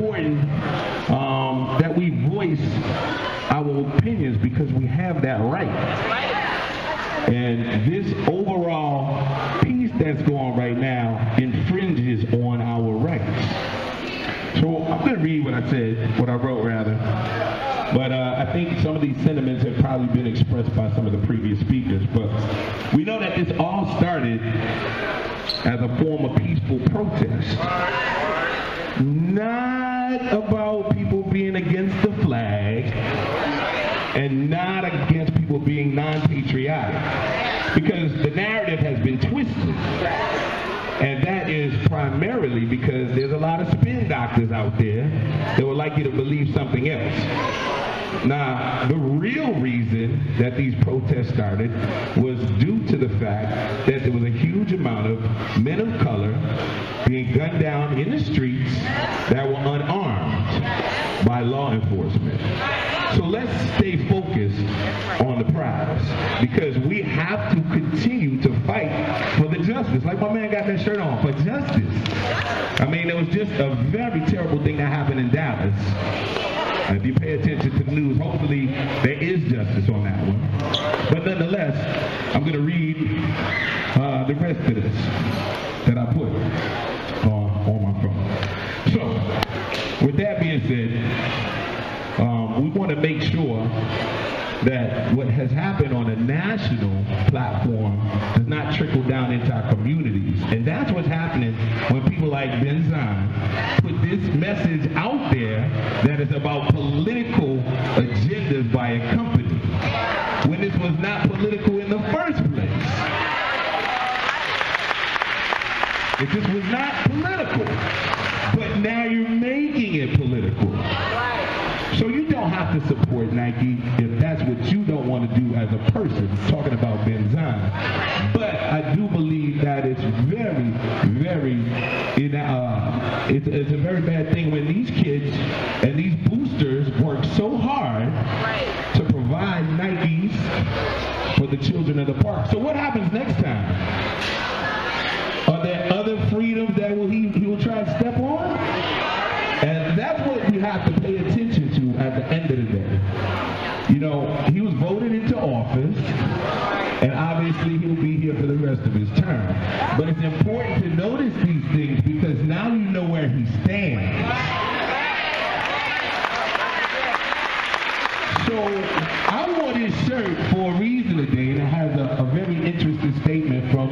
important that we voice our opinions because we have that right. And this overall piece that's going on right now infringes on our rights. So I'm going to read what I said, what I wrote rather. But I think some of these sentiments have probably been expressed by some of the previous speakers. But we know that this all started as a form of peaceful protest. Not about people being against the flag and not against people being non-patriotic. Because the narrative has been twisted. And that is primarily because there's a lot of spin doctors out there that would like you to believe something else. Now, the real reason that these protests started was due to the fact that there was a huge amount of men of color being gunned down in the streets that were unarmed by law enforcement. So let's stay focused on the prize because we have to continue to fight for the justice. Like my man got that shirt on, for justice. I mean, it was just a very terrible thing that happened in Dallas. If you pay attention to the news, hopefully there is justice on that one. But nonetheless, I'm going to read the rest of this that I put on my phone. So, with that being said, we want to make sure that what has happened on a national platform does not trickle down into our communities. And that's what's happening when people like Ben Zahn put this message out there that is about political agendas by a company, when this was not political in the first place. It just was not political. But now you're making it political. So you don't have to support Nike if that's what you don't want to do as a person, talking about Ben Zahn. But I do believe that it's very, very, it's a very bad thing when these kids and these boosters work so hard to provide Nikes for the children of the park. So what happens next time? Are there other freedoms that he will try to step on? And that's what we have to pay attention to at the end of the day. You know, he was voted into office, and obviously he'll be here for the rest of his term. But it's important to notice these things because now you know where he stands. So I wore this shirt for a reason today, and it has a very interesting statement from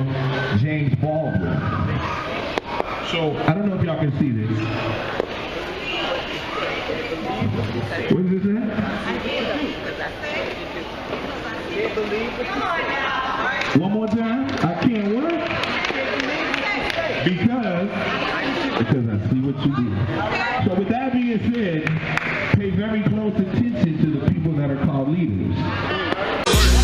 James Baldwin. So I don't know if y'all can see this. What is this at? One more time? I can't what? Because I see what you did. So with that being said, pay very close attention to the people that are called leaders.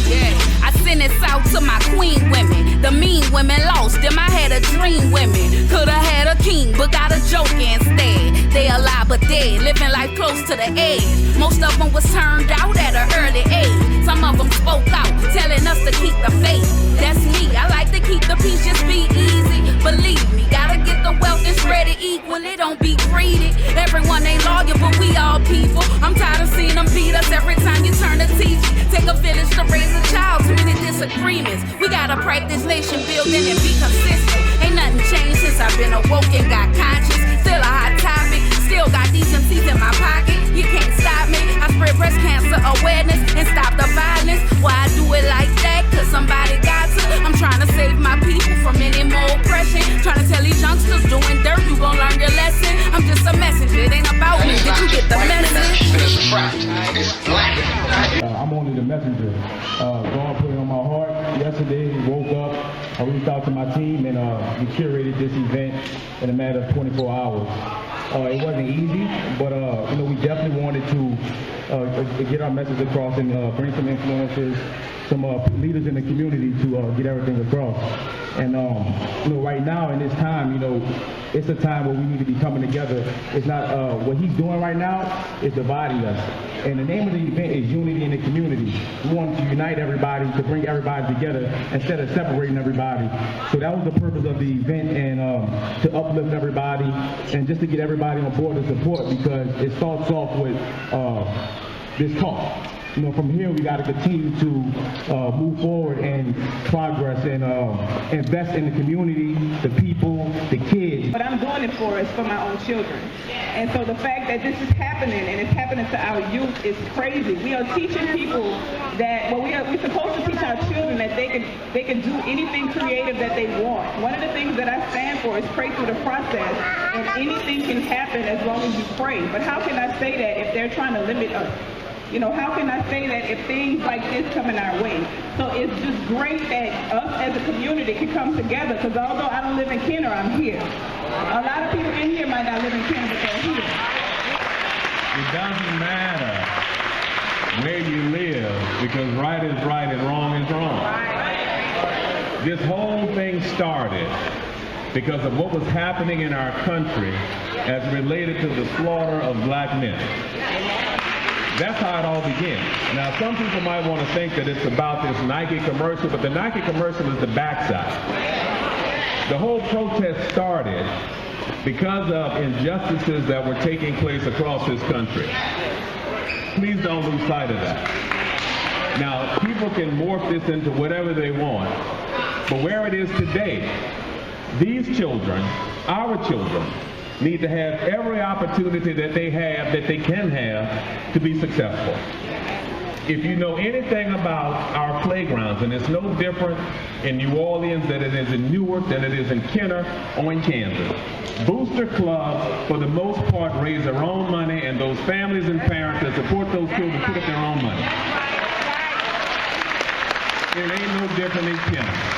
Yeah, I send this out to my queen women. The mean women lost them. I had a dream women. Coulda had a king, but got a joke instead. They alive but dead, living life close to the edge. Most of them was turned out at an early age. Some of them spoke out, telling us to keep the faith. That's me, I like to keep the peace, just be easy. Believe me, gotta get the wealth and spread it equally, don't be greedy. Everyone ain't lawyer, but we all people. I'm tired of seeing them beat us every time you turn the TV. Take a village to raise a child, too many disagreements. We gotta practice nation building and be consistent. Ain't nothing changed since I've been awoke and got conscious. Still a hot topic, still got these MCs in my pocket. You can't stop me, I spread breast cancer awareness and stop the violence. Why I do it like that? Cause somebody got to. I'm trying to save my people from any more oppression. Trying to tell these youngsters doing dirt, you gon' learn your lesson. I'm just a messenger, it ain't about me. Did you get the message? I'm only the messenger. God put it on my heart. Yesterday, woke up, I reached out to my team, and we curated this event in a matter of 24 hours. It wasn't easy, but we definitely wanted to get our message across and bring some influencers, some leaders in the community to get everything across. And right now in this time, it's a time where we need to be coming together. It's not, what he's doing right now is dividing us. And the name of the event is Unity in the Community. We want to unite everybody, to bring everybody together instead of separating everybody. So that was the purpose of the event, and to uplift everybody and just to get everybody on board to support, because it starts off with this talk. You know, from here we got to continue to move forward and progress and invest in the community, the people, the kids. What I'm doing it for is for my own children. And so the fact that this is happening and it's happening to our youth is crazy. We are teaching people that, well, we're supposed to teach our children that they can do anything creative that they want. One of the things that I stand for is pray through the process, and anything can happen as long as you pray. But how can I say that if they're trying to limit us? You know, how can I say that if things like this come in our way? So it's just great that us as a community can come together, because although I don't live in Kenner, I'm here. A lot of people in here might not live in Kenner, but they're here. It doesn't matter where you live, because right is right and wrong is wrong. This whole thing started because of what was happening in our country as related to the slaughter of black men. That's how it all began. Now, some people might want to think that it's about this Nike commercial, but the Nike commercial is the backside. The whole protest started because of injustices that were taking place across this country. Please don't lose sight of that. Now, people can morph this into whatever they want, but where it is today, these children, our children, need to have every opportunity that they can have to be successful. If you know anything about our playgrounds, and it's no different in New Orleans than it is in Newark, than it is in Kenner or in Kansas. Booster clubs, for the most part, raise their own money, and those families and parents that support those children put up their own money. It ain't no different in Kenner.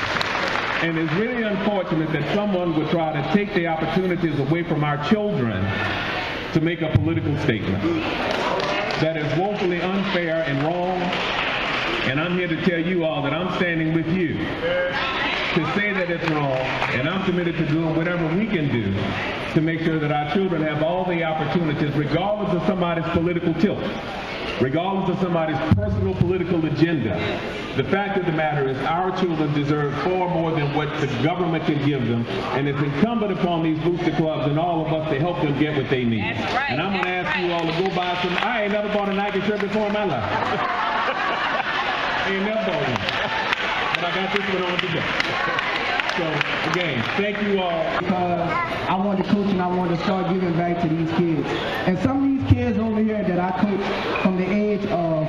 And it's really unfortunate that someone would try to take the opportunities away from our children to make a political statement. That is woefully unfair and wrong. And I'm here to tell you all that I'm standing with you to say that it's wrong, and I'm committed to doing whatever we can do to make sure that our children have all the opportunities, regardless of somebody's political tilt, regardless of somebody's personal political agenda. The fact of the matter is our children deserve far more than what the government can give them, and it's incumbent upon these booster clubs and all of us to help them get what they need. That's right. And I'm going to ask you all to go buy some. I ain't never bought a Nike shirt before in my life. Ain't never bought one. But I got this one on today. So, again, thank you all. Because I wanted to coach and I wanted to start giving back to these kids. And some of these kids over here that I coach from the age of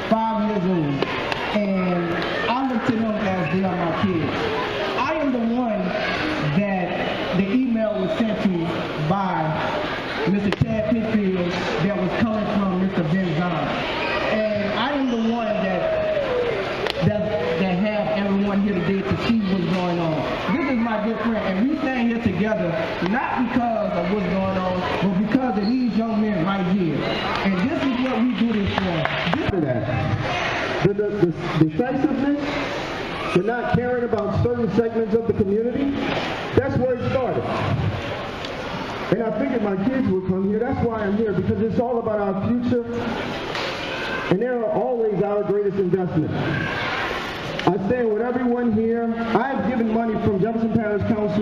5 years old, and I look to them as they are my kids. I am the one that the email was sent to by Mr. Chad Pitfield that was coming from Mr. Ben Zahn. And I am the one that have everyone here today to see what's going on. This is my good friend, and we stand here together not because of what's going on, but because of these young men right here. And this is what we do this for. The decisiveness, the not caring about certain segments of the community, that's where it started. And I figured my kids would come here. That's why I'm here, because it's all about our future, and they are always our greatest investment. I stand with everyone here. I've given money from Jefferson Parish Council